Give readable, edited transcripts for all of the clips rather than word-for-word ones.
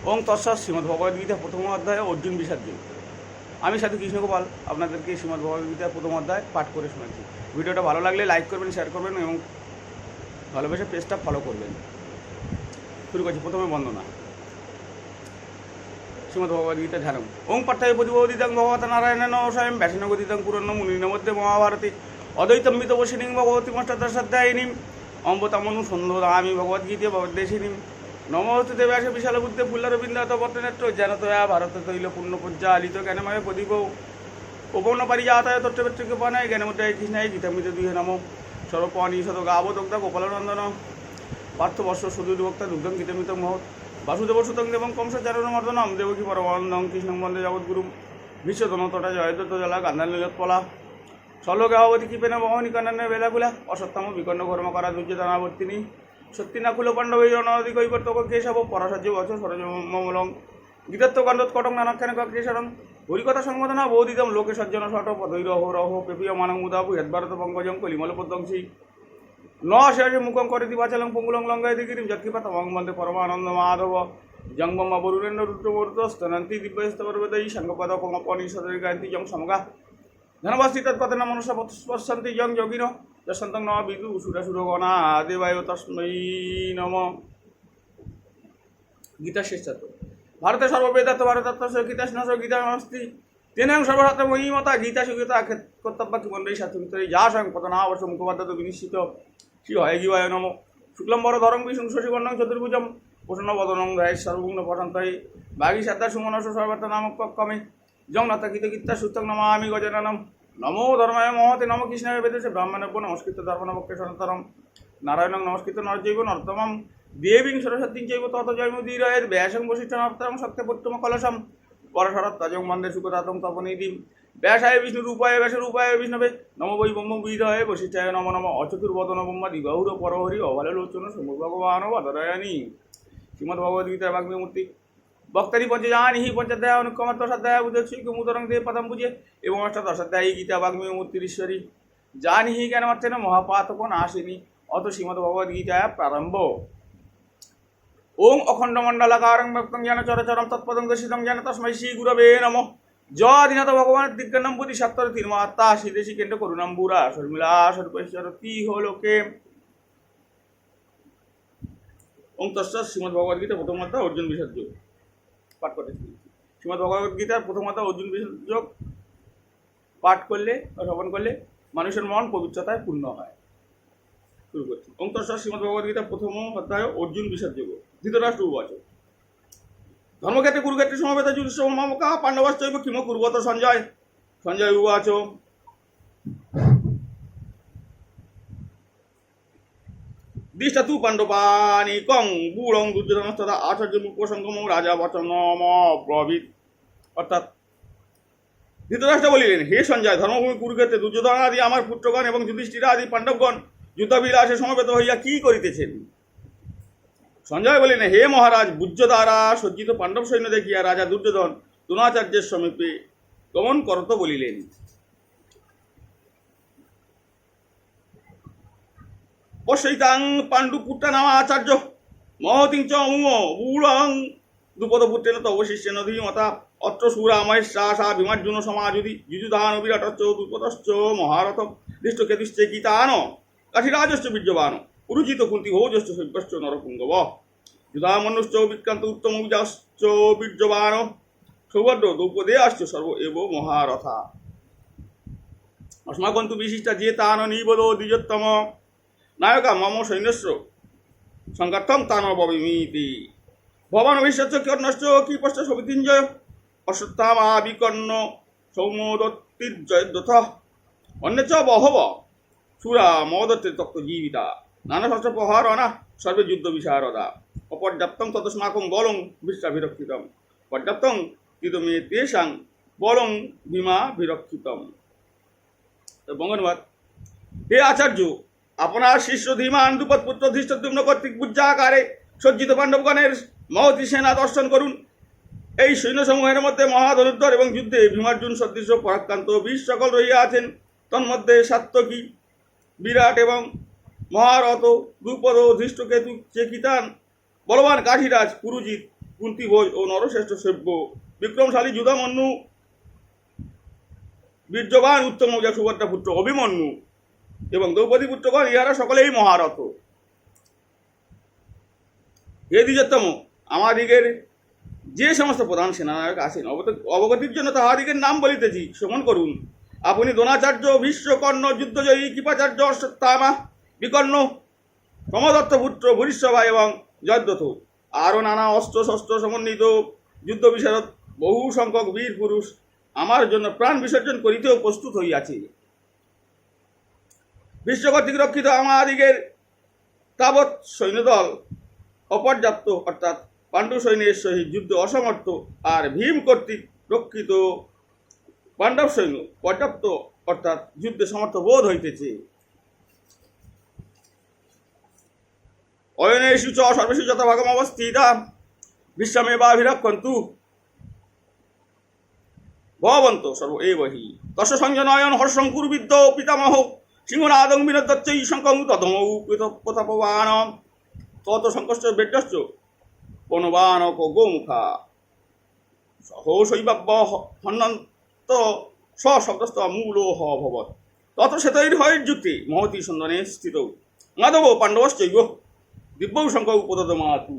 ওং তৎসৎ শ্রীমদ্ভগবদ্গীতা প্রথম অধ্যায়ে অর্জুন বিষাদ যোগ। আমি সাধু কৃষ্ণগোপাল আপনাদেরকে শ্রীমদ্ভগবদ্গীতা প্রথম অধ্যায় পাঠ করে শোনাচ্ছি। ভিডিওটা ভালো লাগলে লাইক করবেন, শেয়ার করবেন এবং ভালোবেসে পেজটা ফলো করবেন। শুরু করছি। প্রথমে বন্দনা। শ্রীমদ্ভগবদ্গীতা ধ্যানম। ওং পাঠ্যায় প্রতিবোধিতং ভগবত নারায়ণেন স্বয়ং ব্যাসনগদিতং পুরন্ন মুনির মধ্যে মহাভারতে অদ্বৈতম মিতবসিনীং ভগবতী অষ্টাদশাধ্যায়িনীম অম্বতামনু সন্ধ্যদামি ভগবদ্গীতা ভগবদ্দেশিনীম নমস্তে ব্যাস বিশাল বুদ্ধে ফুল্লরবিন্দাত পত্রনেত্র জ্ঞানতয়া ভারত তৈল পূর্ণপূজ্জা আলিত জ্ঞানময় প্রদীপ উপন্ন পারিজাতায় তত্ত্ববেত্রকে পানায় জ্ঞানমুদ্রায় কৃষ্ণায় গীতামৃত দুহে নম সর্বপানি শত গাবদগ্ধা গোপালনন্দন পার্থবর্ষ সুদূরভক্তা দুগ্ধং গীতামৃত মহৎ বাসুদেব সুতং দেবং কংসচারণমর্দনম দেবকী পরমানন্দং কৃষ্ণং বন্দে জগদ্গুরুম বিশ্বধনতটা জয়দত্ত জলা গান্ধালীলোৎপলা ষোলগাবতী কৃপেন বহনী কন্যান্নের বেলাগুলা অসত্তম বিকন্ন কর্ম করা দুর্যোধনাবর্তিনী সত্যিনাকুল পাণ্ডবী জনদি কৈবর্তক কেশব পরাসাজ্য বছর সরজমলং গীতত্ব গন্ধৎ কটং নানাখ্যান কেশরং হরিকথা সংবোধনা বোধিতম লোকে সজ্জন শট পদৈরহ রহ পেপীয় মানং মুদাবু হেদ্ভারত পঙ্কজং কলিমল পদ্মংশী ন শেষে মুখং করে দিবাচালং পঙ্গুলং লঙ্গায় দিগিরিম যৎকিপাত বন্দে পরমানন্দ মাধব জঙ্গম বরুরেন্দ্র রুদ্রমূর্ত স্তনন্তি দিব্যস্তবর্বেদয়ী সংগপদ কমপনিষদের গায়ন্তি জং সমগা ধনবাস্তি তৎপতন মনুষ্য স্পর্শন্তি জং যোগিন যশন্তং ন বিদু সুরাসুরগণা দেবায় তস্मै নম। গীতা শেষ ছাত্র। ভারতে সর্ববেদার্থ ভারতত্ব গীতাশ্নস গীতামস্তি তেনাং সর্বশাস্ত্র মহিমতা গীতা সুগীতা কর্তব্য কিমন্ডলী শাস্ত্রী যা স্বয়ং পতনাবর্ষ মুখপাদ্য বিনিশ্চিত শ্রী হয় গীবায় নম। শুক্লম্বর ধরং বিষ্ণু শশীবর্ণং চতুর্ভুজম প্রসন্ন বদনং ধ্যায় সর্বগুণ প্রশান্তয়ে বাগী শ্রদ্ধা সুমনস সর্বত্র নামক কমে জগন্নাথ গীত গীতা সুস্থং নমামি গজাননম নমো ধর্মায় মহতে নম কৃষ্ণায় বেদেশে ব্রাহ্মণব্য নমস্কৃত ধর্মনবক্ষে সনাতনম নারায়ণং নমস্কৃত নরজৈব নর্তমম দেবীং সরস্বতীং চৈব তত জয়মুদীরয়ের ব্যাসং বশিষ্ঠ নর্তম সত্যপুত্তম কলশম পরশরৎ তজং বন্দে সুখদাতং তপনিধিম ব্যাসায় বিষ্ণু রূপায় ব্যাস রূপায় বিষ্ণবে নম বৈ ব্রহ্ম বিদয়ে বশিষ্ঠায় নম নম অচতুর্বদন ব্রহ্ম দিগৌর পরহরি অবলোচন সমু ভগবান বদরায়ণী। শ্রীমদ্ভগবদ্গীতা বাগ্মীমূর্তি বক্তারি পঞ্চজানি পঞ্চাধ্যায় অনুক্রমাত্মসাধ্যায় বুঝেছি কুমুদরং দেব পদম বুঝে এবং অষ্টাদশাধ্যায়ী গীতা বাগ্মীমূর্তির ঈশ্বরী জানি হি জ্ঞানমাত্রেন মহাপাতক নাশিনী অত শ্রীমদ্ভগবদ্গীতায় প্রারম্ভ। ওং অখণ্ডমণ্ডলাকারং ব্যক্তং জ্ঞান চরচরম তৎপদং দর্শিতং জ্ঞান তস্मै শ্রী গুরবে নমঃ। যদিনত ভগবানের দিগ্গণম বুদ্ধি সত্তর তির্মাত্মা শ্রীদেশী কেন্দ্র করুণাম্বুরা শর্মিলা সর্বেশ্বরতি হলোকে। ওং তৎসৎ। শ্রীমদ্ভগবদ্গীতা প্রথম অধ্যায় অর্জুন বিষাদ যোগ পাঠ করেছি। শ্রীমদ্ভগবদ্গীতার প্রথম অধ্যায় অর্জুন বিষাদ যোগ পাঠ করলে বা শ্রবণ করলে মানুষের মন পবিত্রতায় পূর্ণ হয়। শুরু করছি। ওং তৎসৎ। শ্রীমদ্ভগবদ্গীতা প্রথম অধ্যায় অর্জুন বিষাদ যোগ। ধৃতরাষ্ট্র উবাচ ধর্মক্ষেত্রে কুরুক্ষেত্রে সমবেত যুধিষ্ঠির মমকা পাণ্ডবাশ্চৈব কিম কুর্বত সঞ্জয়। সঞ্জয় উবাচ দৃষ্টা তু পাণ্ডবানিকং বুড়ং দুর্যোধনস্তদা আচার্য মুখসঙ্গম রাজা বচনম ব্রবীত। অর্থাৎ ধৃতরাষ্ট্র বলিলেন, হে সঞ্জয়, ধর্মভূমি কুরুক্ষেত্রে দুর্যোধন আদি আমার পুত্রগণ এবং যুধিষ্ঠির আদি পাণ্ডবগণ যুদ্ধাভিলাষে সমবেত হইয়া কি করিতেছেন? সঞ্জয় বলিলেন, হে মহারাজ, ভুজ্য দ্বারা সজ্জিত পাণ্ডব সৈন্য দেখিয়া রাজা দুর্যোধন দ্রোণাচার্যের সমীপে গমন করত বলিলেন। পশ্যৈতাং পাণ্ডুপুত্রা নামা আচার্য মহতিং চ বুড়ং দ্রুপদপুত্রেণ তবশিষ্যেন ধীমতা অত্র সুরা মহেশা ভীমার্জুন সমাযুধি যুযুধান বিরাটশ্চ দ্রুপদশ্চ মহারথ দৃষ্টকেতুশ্চ গীতান কাঠিরাজশ্চ বীর্যবান পুরুজিত কুন্তি ভোজশ্চ শৈব্যশ্চ নরপুঙ্গব যুধামন্যশ্চ বিক্রান্ত উত্তম বিজাশ্চ বীর্যবান সৌভদ্র দ্রৌপদেয়াশ্চ সর্ব এব মহারথা अस्माकं तु विशिष्टा जेतान निबोधो द्विजोत्तम नायका मम सैन्यस्य संगठं तानवमिति भवान् भविष्यश्च कर्णश्च कृपश्च समितिञ्जय अश्वत्थामा विकर्ण सौमोदत्तिर्जयद्रथ अन्ये च बहवः सुरा मदत्ते तत्त्वजीविता नानाशस्त्रप्रहाराः सर्वे युद्धविशारदा अपर्याप्तं तदस्माकं बलं भीष्माभिरक्षितं पर्याप्तं इदमे तेषां बलं भीमाभिरक्षितम्। বঙ্গানুবাদ। হে আচার্য, আপনার শিষ্য ধীমান দ্রুপদ পুত্র ধৃষ্টদ্যুম্ন কর্তৃক বুজ্জাকারে সজ্জিত পাণ্ডবগণের মহতী সেনা দর্শন করুন। এই সৈন্যসমূহের মধ্যে মহাধনুর্ধর এবং যুদ্ধে ভীমার্জুন সদৃশ পরাক্রান্ত বীর সকল রহিয়া আছেন। তন্মধ্যে সাত্যকী বিরাট এবং মহারথ দ্রুপদ ধৃষ্টকেতু চেকিতান বলবান কাঠিরাজ পুরুজিৎ কুন্তি ভোজ ও নরশ্রেষ্ঠ সেব্য বিক্রমশালী যুধামন্যু, বীর্যবান উত্তম সুভদ্রা পুত্র অভিমন্যু এবং দ্রৌপদী পুত্রগণ ইহারা সকলেই মহারথ। হে দ্বিজোত্তম, আমাদিগের যে সমস্ত প্রধান সেনানায়ক আছেন অবগতির জন্য তাহাদিগের নাম বলিতেছি, শ্রবণ করুন। আপনি দ্রোণাচার্য, ভীষ্ম, কর্ণ, যুদ্ধজয়ী, কৃপাচার্য, অশ্বত্থামা, বিকর্ণ, সমদত্ত পুত্র ভূরিশ্রভা এবং জয়দ্রথ, আরও নানা অস্ত্র শস্ত্র সমন্বিত যুদ্ধ বিশারদ বহু সংখ্যক বীর পুরুষ আমার জন্য প্রাণ বিসর্জন করিতেও প্রস্তুত হইয়াছে। ভীষ্ম কর্তৃক রক্ষিত আমাদিগের তাবৎ সৈন্যদল অপর্যাপ্ত, অর্থাৎ পাণ্ডু সৈন্যের সহিত যুদ্ধ অসমর্থ, আর ভীম কর্তৃক রক্ষিত পাণ্ডব সৈন্য পর্যাপ্ত, অর্থাৎ যুদ্ধে সমর্থ বোধ হইতেছে। অয়নেষু চ সর্বেষু যথাভাগম অবস্থিতা বিশ্বামেবাভিরক্ষন্তু ভবন্ত সর্ব এবহি তস্য সঞ্জনয়ন হর্ষঙ্কুরবিদ্য পিতামহ সিংহনাদং বিনদ্দচ্চৈ শঙ্কং তদমৌ প্রতাপবান তত শঙ্কশ্চ বেদ্যশ্চ বনবানক গোমুখা সহসৈবাব্য হন্যন্ত সশব্দস্থ মূলোহ ভবৎ তত শ্বেতৈর্হয়যুক্তে মহতি সন্দনে স্থিত মাধব পাণ্ডবশ্চৈব দিব্যৌ শঙ্কৌ উপদমাতু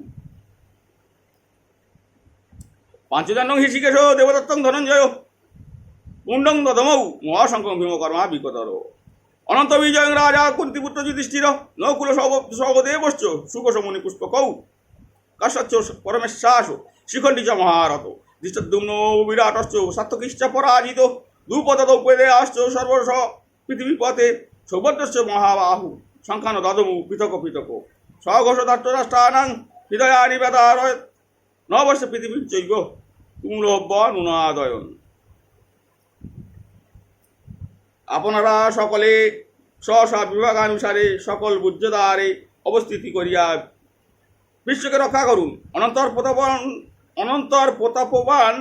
পাঞ্চজন্যং হৃষিকেশ দেবদত্তং ধনঞ্জয় কুণ্ডং দদমৌ মহাশঙ্কং ভীমকর্মা বিকতর অনন্ত বিজয়ং রাজা কুন্তিপুত্র যুধিষ্ঠির নকুল সর্বদেবশ্চ সুকোশমণি পুষ্পকৌ কাশ্যচ্চ পরমেশ্বাস শিখণ্ডী চ মহারথ দৃষ্টদ্যুম্ন বিরাটশ্চ সাত্যকিশ্চ পরাজিত দ্রুপদৌপদেয়াশ্চ সর্বশ পৃথিবীপথে সৌভদ্রশ্চ মহাবাহু সংখ্যান দদমু পৃথক পৃথক স্বঘোষ দাট্টরাষ্ট্রাণাং হৃদয়ানি বেদারয় নবর্ষ পৃথিবীর চৈব তুমুলব্য নুনাদয়ন। আপনারা সকলে স্ব বিভাগানুসারে সকল বুজ্যদ্বারে অবস্থিতি করিয়া বিশ্বকে রক্ষা করুন। অনন্তর প্রতাপবান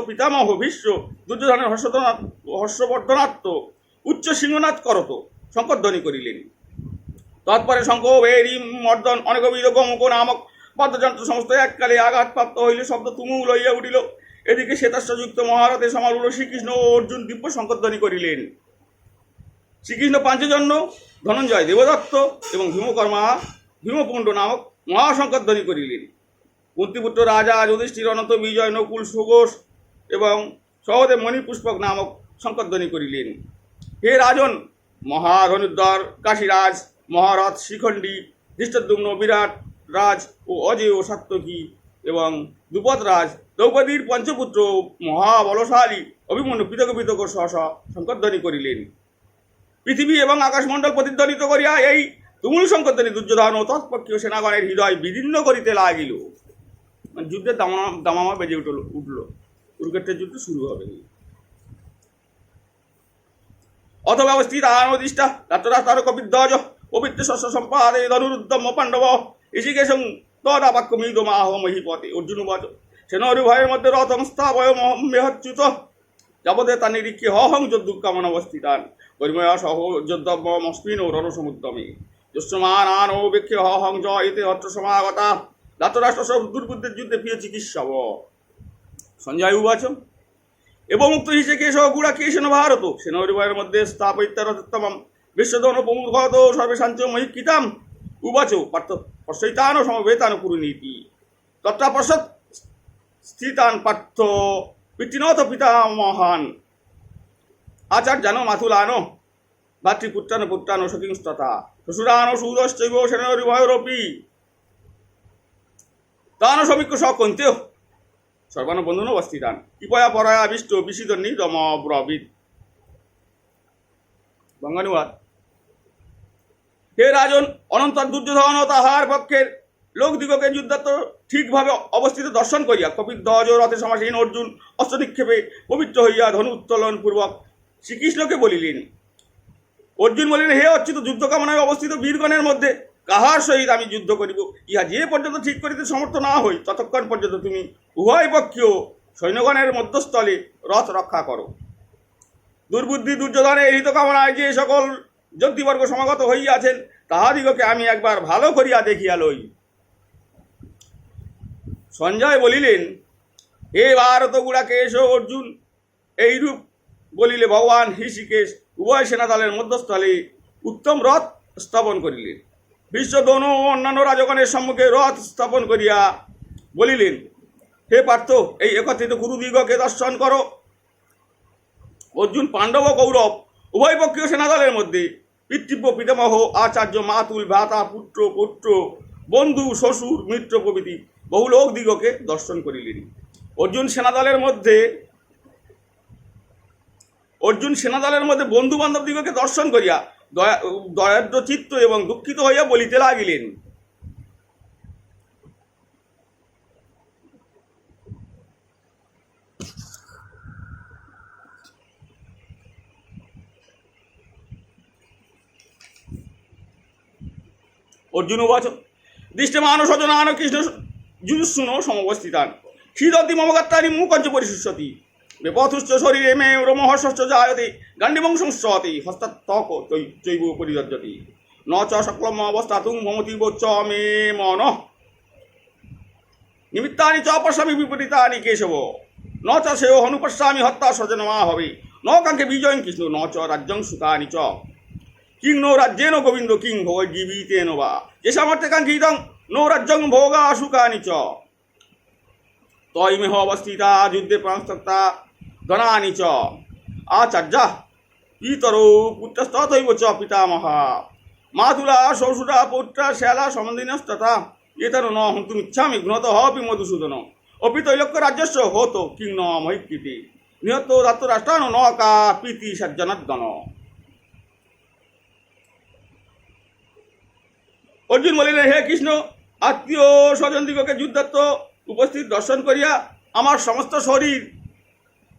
পিতামহ ভীষ্ম দুর্যোধনের হর্ষবর্ধনাত্ম উচ্চ সিংহনাথ করত শঙ্করধ্বনি করিলেন। তৎপরে শঙ্খ ভেরি মর্দন অনেকবিধ গমক নামক বাদ্যযন্ত্র সমস্ত এককালে আঘাতপ্রাপ্ত হইলে শব্দ তুমুল হইয়া উঠিল। এদিকে শ্বেতাস্ত্রযুক্ত মহারথে সমারূঢ় শ্রীকৃষ্ণ ও অর্জুন দিব্য শঙ্করধ্বনি করিলেন। শ্রীকৃষ্ণ পাঞ্চজন্য, ধনঞ্জয়, দেবদত্ত এবং ভীমপুণ্ড নামক মহাশঙ্করধ্বনি করিলেন। কুন্তিপুত্র রাজা যুধিষ্ঠির, অনন্ত বিজয়, নকুল, সুঘোষ এবং সহদেব মণিপুষ্পক নামক শঙ্করধ্বনি করিলেন। হে রাজন, মহাধনুর্ধর কাশীরাজ, মহারথ শিখণ্ডী, ধৃষ্টদ্যুম্ন, বিরাট রাজ ও অজেয়, সাত্যকী এবং দ্রুপদরাজ, দ্রৌপদীর পঞ্চপুত্র মহাবলশালী অভিমন্যু পৃথক পৃথক স্ব শঙ্করধ্বনি করিলেন। পৃথিবী এবং আকাশমণ্ডল প্রতিধ্বনিত করিয়া এই তুমুল শঙ্করধ্বনি দুর্যোধন ও তৎপক্ষীয় সেনাগণের হৃদয় বিদীর্ণ করিতে লাগিল। যুদ্ধের দামামা বেজে উঠল। কুরুক্ষেত্রের যুদ্ধ শুরু হবে। অথব্যবস্থিত আনদিষ্টা রাত্রাস্তার কপিধ্বজ পবিত্র শস্য সম্পাদে ধনুরুদ্যম পাণ্ডব ঋষিকেশং তদাবাক্যমিদমাহ মহিপতে। অর্জুন উবাচ সেনোরিভয়ের মধ্যে রথং স্থাপয় মেহচ্যুত যাবদে তা নিরীক্ষে হহং যদ্দুকামন অবস্থিতান পরিময় সহ যোদ্ধমস্মিন ও রণসমুদ্যমে যস্যমান আনো বেক্ষে হহং জ এতে হট্ট সমাগতা ধাতরাষ্ট্র সব দুর্বুদ্ধের যুদ্ধে প্রিয় চিকিৎসব। সঞ্জয় উবাচ এবং মুক্ত হিসে কেশ গুড়া কেশন ভারত সেনোরিভয়ের মধ্যে স্থাপয়িত্যারতমম বিশ্বধন প্রমুখত সর্বেশাঞ্চ মহিকৃতাম উবাচ পার্থ পশ্যৈতান সমবেতান কুরুনীতি তত্রাপশ্যৎ স্থিতান পার্থ পিতৃনত পিতামহান আচার্যানো মাথুলানো ভাতৃপুত্রানো পুত্রানো সকিংস্তথা শ্বশুরানো সুদশ্চৈব সেনোরিভয়োরপি তানো সমীক্ষ সকন্তেয় সর্বান বন্ধন অবস্থিতান কৃপয়া পরায়া বিষ্ট বিশিদন্নি দম ব্রবিদ। বঙ্গানুবাদ। হে রাজন, অনন্তর দুর্যোধন ও তাহার পক্ষের লোকদিগকে যুদ্ধাত্ম ঠিকভাবে অবস্থিত দর্শন করিয়া কপিধ্বজ রথে সমাসীন অর্জুন অস্ত্র নিক্ষেপে পবিত্র হইয়া ধনু উত্তোলন পূর্বক শ্রীকৃষ্ণকে বলিলেন। অর্জুন বলিলেন, হে অচ্যুত, যুদ্ধ কামনায় অবস্থিত বীরগণের মধ্যে কাহার সহিত আমি যুদ্ধ করিব ইহা যে পর্যন্ত ঠিক করিতে সমর্থ না হই ততক্ষণ পর্যন্ত তুমি উভয় পক্ষীয় সৈন্যগণের মধ্যস্থলে রথ রক্ষা করো। দুর্বুদ্ধি দুর্যোধনের হিত কামনায় যে সকল যোদ্ধিবর্গ সমাগত হইয়াছেন তাহাদিগকে আমি একবার ভালো করিয়া দেখিয়া লই। সঞ্জয় বলিলেন, হে ভারত গুড়াকেশ ও অর্জুন, এইরূপ বলিলে ভগবান ঋষিকেশ উভয় সেনাদলের মধ্যস্থলে উত্তম রথ স্থাপন করিলেন। ভীষ্ম দ্রোণ ও অন্যান্য রাজগণের সম্মুখে রথ স্থাপন করিয়া বলিলেন, হে পার্থ, এই একত্রিত গুরুদিগকে দর্শন করো। অর্জুন পাণ্ডব ও কৌরব উভয় পক্ষীয় সেনাদলের মধ্যে পিতৃব্য পিতামহ আচার্য মাতুল ভ্রাতা পুত্র পুত্র বন্ধু শ্বশুর মিত্র প্রভৃতি বহু লোক দিগকে দর্শন করিলেন। অর্জুন সেনাদলের মধ্যে বন্ধু বান্ধব দিগকে দর্শন করিয়া দয়াদ্র চিত্ত এবং দুঃখিত হইয়া বলিতে লাগিলেন, অর্জুন উবাচ, দৃষ্টমান স্বজনান কৃষ্ণ যুজুৎসুন সমবস্থিতান ক্ষীরতি মমগাত্তানি মুখঞ্চ পরিশুষ্যতি বেপথুশ্চ শরীরে মে রোমহর্ষশ্চ জায়তে গাণ্ডিবংশংস্যতি হস্তাত্তক চৈব পরিদর্যতি ন চ শক্লম অবস্থাতুং ভমতি চ মে মন নিমিত্তানি চ পশ্যামি বিপরীতানি কেশব ন চ সেও হনুপশ্যামি হত্যা স্বজনমা হবে ন কাঙ্ক্ষে বিজয়ং কৃষ্ণ ন চ রাজ্যং সুখানি চ কিং নো রাজ্যেন গোবিন্দ কিং ভোগ জীবিতেন বা যে সামর্থ্যে কাঙ্ক্ষিতং নো রাজ্যং ভোগা সুখানি চ তৈমেহ অবস্থিতা যুদ্ধে প্রাণস্তক্তা ধনানি চ আচার্যা পিতরো পুত্রস্তথৈব চ পিতামহা মাতুলা শ্বশুরা পুত্রা শ্যালা সম্বন্ধিনস্তথা এতনো ন হন্তুমিচ্ছামি ঘ্নতঃ অপি মধুসূদন অপি তৈলক্য রাজ্যস্য হতো কিং ন মহিকৃতি নিহত রাষ্ট্রান ন কা প্রীতি সজ্জনাদ্দন। অর্জুন বলিলেন, হে কৃষ্ণ, আত্মীয় স্বজন দিগকে যুদ্ধার্থ উপস্থিত দর্শন করিয়া আমার সমস্ত শরীর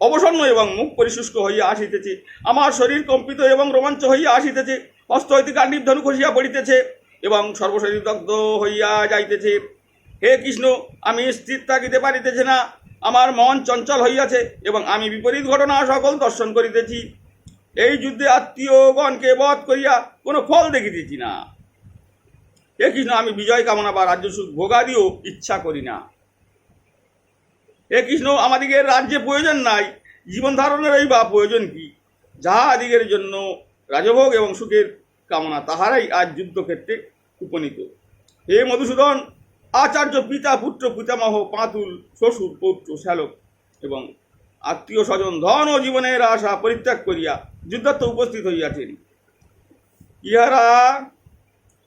অবসন্ন এবং মুখ পরিশুষ্ক হইয়া আসিতেছে, আমার শরীর কম্পিত এবং রোমাঞ্চ হইয়া আসিতেছে, হস্ত হইতে গান্ডীব ধনু খসিয়া পড়িতেছে এবং সর্বশরীর দগ্ধ হইয়া যাইতেছে। হে কৃষ্ণ, আমি স্থির থাকিতে পারিতেছি না, আমার মন চঞ্চল হইয়াছে এবং আমি বিপরীত ঘটনা সকল দর্শন করিতেছি। এই যুদ্ধে আত্মীয়গণকে বধ করিয়া কোনো ফল দেখিতেছি না। হে কৃষ্ণ, আমি বিজয় কামনা বা রাজ্য সুখ ভোগাদিও ইচ্ছা করি না। হে কৃষ্ণ, আমাদিগের রাজ্যে প্রয়োজন নাই, জীবন ধারণেরই বা প্রয়োজন কি? যাহাদিগের জন্য রাজভোগ এবং সুখের কামনা, তাহারাই আজ যুদ্ধক্ষেত্রে উপনীত। হে মধুসূদন, আচার্য পিতা পুত্র পিতামহ পাতুল শ্বশুর পৌত্র শ্যালক এবং আত্মীয় স্বজন ধন ও জীবনের আশা পরিত্যাগ করিয়া যুদ্ধার্থ উপস্থিত হইয়াছেন। ইহারা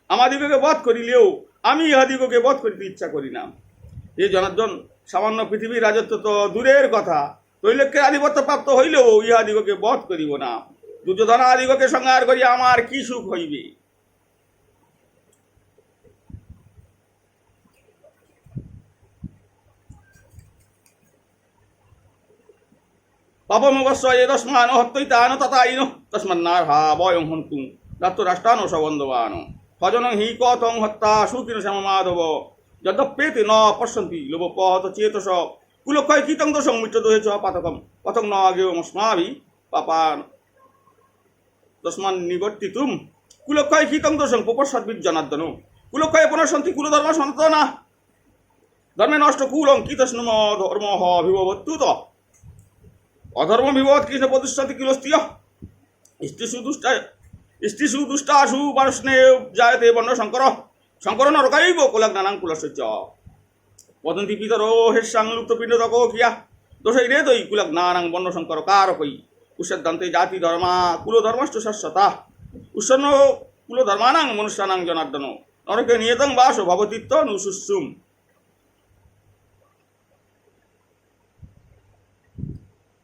আমাদিগকে বধ করিলেও আমি ইহাদিগকে বধ করিতে ইচ্ছা করি না। হে জনার্দন, সামান্য পৃথিবীর রাজত্ব তো দূরের কথা, তৈলক্যের আধিপত্য প্রাপ্ত হইলেও ইহাদিগকে বধ করিব না। দুর্যোধনাদিগকে সংহার করিয়া আমার কি সুখ হইবে? পাপমবশ্য এ তস্মান হত্যৈতান তথাইন তস্মান্নার্হা বয়ং হন্তুং রাষ্ট্রান সবন্ধবান স্বজনং হি কথং হত্যা সুখিন শ্যামমাধব যদ্যপ্যেতি ন পশ্যন্তি লোভপহত চেতস কুলক্ষয় কীতং দোষং মিত্রদোহে চ পাতকম কথং ন আগেয়মস্মাভি পাপান তস্মান নিবর্তিতুম কুলক্ষয় কীতং দোষং প্রপশ্চাদ্বিদ জনার্দন কুলক্ষয়ে পুনঃসন্তি কুলধর্ম সনাতনা ধর্মে নষ্ট কুলং কীতস্নম ধর্ম বিভবত্যুত অধর্ম বিভবৎ কৃষ্ণ প্রতিষ্ঠাতি কুলস্ত্রিয় স্ত্রীষু দুষ্টাসু পারস্নে জায়তে বর্ণ শঙ্কর শঙ্কর নরকাইব কুলগ্নানাং কুলস্য পদন্তি পিতর হেস্যাং লুপ্তপিণ্ড তক কিয়া দোষই রে তৈ কুলগ্নানাং বর্ণ শঙ্কর কারকই কুশদ্দান্তে জাতি ধর্মা কুলধর্মশ্চ শাশ্বতা উৎসন্ন কুলধর্মানাং মনুষ্যানাং জনার্দন নরকে নিয়তং বাস ভবতীত্ব নুশুস্যুম।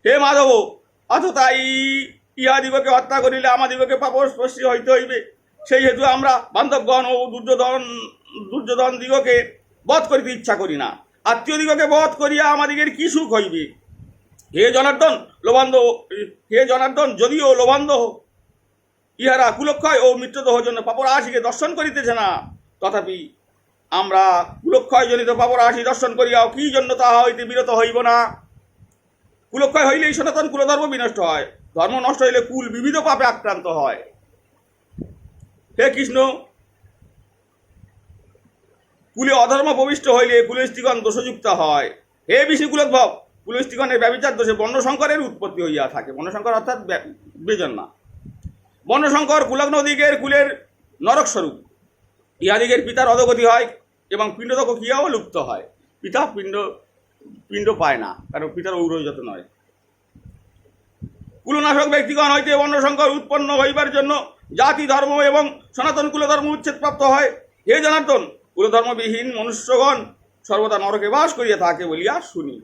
হে মাধব, অথতাই ইহাদিগকে হত্যা করিলে আমাদিগকে পাপস্পর্শী হইতে হইবে। সেই হেতু আমরা বান্ধবগণ ও দুর্যোধন দিগকে বধ করিতে ইচ্ছা করি না। আত্মীয় দিগকে বধ করিয়া আমাদিগের কি সুখ হইবে? হে জনার্দন, যদিও লোভান্ধ ইহারা কুলক্ষয় ও মিত্রদহ জন্য পাপরাশিকে দর্শন করিতেছে না, তথাপি আমরা কুলক্ষয় জনিত পাপরাশি দর্শন করিয়াও কি জন্য তাহা হইতে বিরত হইব না? কুলক্ষয় হইলেই সনাতন কুলধর্ম বিনষ্ট হয়, ধর্ম নষ্ট হইলে কুল বিবিধ পাপে আক্রান্ত হয়। হে কৃষ্ণ, কুলে অধর্ম প্রবিষ্ট হইলে কুলস্ত্রীগণ দোষযুক্ত হয়। হে বিষ্ণুকুলোদ্ভব, কুলস্ত্রীগণের ব্যভিচার দোষে বর্ণশঙ্করের উৎপত্তি হইয়া থাকে। বর্ণশঙ্কর অর্থাৎ বেজন না। বর্ণশঙ্কর কুলগ্নদিগের কুলের নরক স্বরূপ। ইহাদিগের পিতার অধগতি হয় এবং পিণ্ডদক ক্রিয়াও লুপ্ত হয়। পিতা পিণ্ড পায় না, কারণ পিতার ঔরজাত নয়। কুলনাশক ব্যক্তিগণ হইতে বর্ণশঙ্কর উৎপন্ন হইবার জন্য জাতি ধর্ম এবং সনাতন কুলধর্ম উচ্ছেদপ্রাপ্ত হয়। হে জনার্দন, কুলধর্মবিহীন মনুষ্যগণ সর্বদা নরকে বাস করিয়া থাকে বলিয়া শুনি।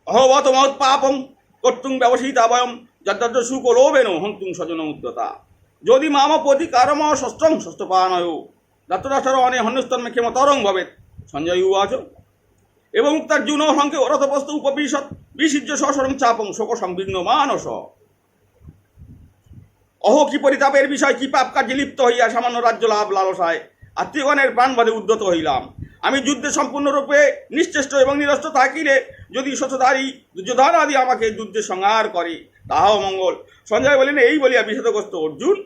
অহবত মহৎ পাপং কর্তুং ব্যবসিতা বয়ম যদ্য সুকলোবেন হন্তুং স্বজন উদ্যতা যদি মাম প্রতি কারম ষষ্ঠং ষষ্ঠপানয় দত্তরাষ্ট্র অনে হন্যস্তন্মে ক্ষমতরং ভবেত সঞ্জয় উবাচ এবং উক্তার্জুন সংখ্যে রথপস্ত উপবিশত বিসিজ্য সসরং চাপং শোক সংবিঘ্ন মানস। অহ কি পরিতাপের বিষয়, কি পাপ কার্যে লিপ্ত হইয়া সামান্য রাজ্য লাভ লালসায় আত্মীয়গণের প্রাণবাদে উদ্যত হইলাম। আমি যুদ্ধে সম্পূর্ণরূপে নিশ্চেষ্ট এবং নিরস্ত থাকিলে যদি শতধারী দুর্যোধন আদি আমাকে যুদ্ধে সংহার করে তাহাও মঙ্গল। সঞ্জয় বলেন, এই বলিয়া বিষাদগ্রস্ত অর্জুন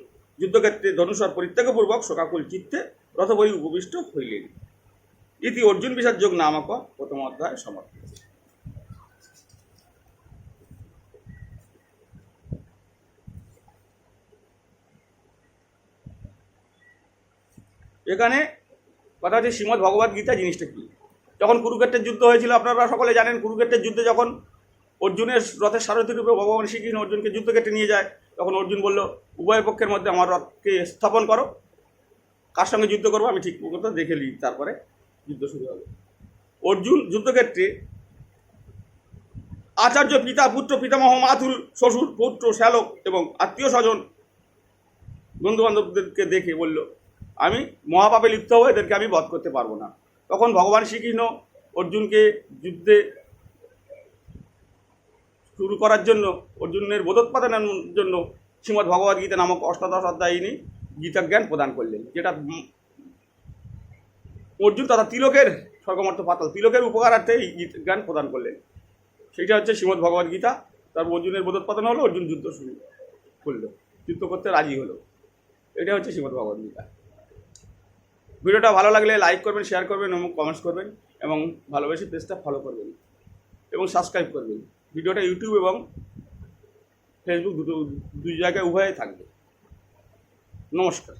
যুদ্ধক্ষেত্রে ধনুষর পরিত্যাগপূর্বক শোকাকুল চিত্তে রথবরী উপবিষ্ট হইলেন। ইতি অর্জুন বিষাদযোগ নামক প্রথম অধ্যায় সমাপ্ত। এখানে কথা হচ্ছে শ্রীমদ্ ভগবদ্ গীতা জিনিসটা কি। যখন কুরুক্ষেত্রের যুদ্ধ হয়েছিল, আপনারা সকলে জানেন, কুরুক্ষেত্রের যুদ্ধে যখন অর্জুনের রথের সারথী রূপে ভগবান শ্রীকৃষ্ণ অর্জুনকে যুদ্ধক্ষেত্রে নিয়ে যায়, তখন অর্জুন বলল, উভয় পক্ষের মধ্যে আমার রথকে স্থাপন করো, কার সঙ্গে যুদ্ধ করবো আমি ঠিক মতো দেখে নিই, তারপরে যুদ্ধ শুরু হবে। অর্জুন যুদ্ধক্ষেত্রে আচার্য, পিতা, পুত্র, পিতামহ, মাতুল, শ্বশুর, পুত্র, শ্যালক এবং আত্মীয় স্বজন বন্ধুবান্ধবদেরকে দেখে বলল, আমি মহাপাপে লিপ্ত হবো, এদেরকে আমি বধ করতে পারবো না। তখন ভগবান শ্রীকৃষ্ণ অর্জুনকে যুদ্ধে শুরু করার জন্য, অর্জুনের বোধোৎপাদনের জন্য শ্রীমদ্ ভগবদ্ গীতা নামক অষ্টাদশ অধ্যায়িনী গীতা জ্ঞান প্রদান করলেন, যেটা অর্জুন তথা তিলকের স্বর্গমর্থ পাতাল তিলকের উপকারার্থে এই গীতা জ্ঞান প্রদান করলেন। সেইটা হচ্ছে শ্রীমদ্ ভগবদ্ গীতা। তারপর অর্জুনের বোধোৎপাদন হলো, অর্জুন যুদ্ধ শুরু করলো, যুদ্ধ করতে রাজি হলো। এটা হচ্ছে শ্রীমদ্ ভগবদ্ গীতা। ভিডিওটা ভালো লাগলে লাইক করবেন, শেয়ার করবেন এবং কমেন্টস করবেন, এবং ভালোবেসে পেজটা ফলো করবেন এবং সাবস্ক্রাইব করবেন। ভিডিওটা ইউটিউব এবং ফেসবুক দুই জায়গায় উভয়ে থাকবে। নমস্কার।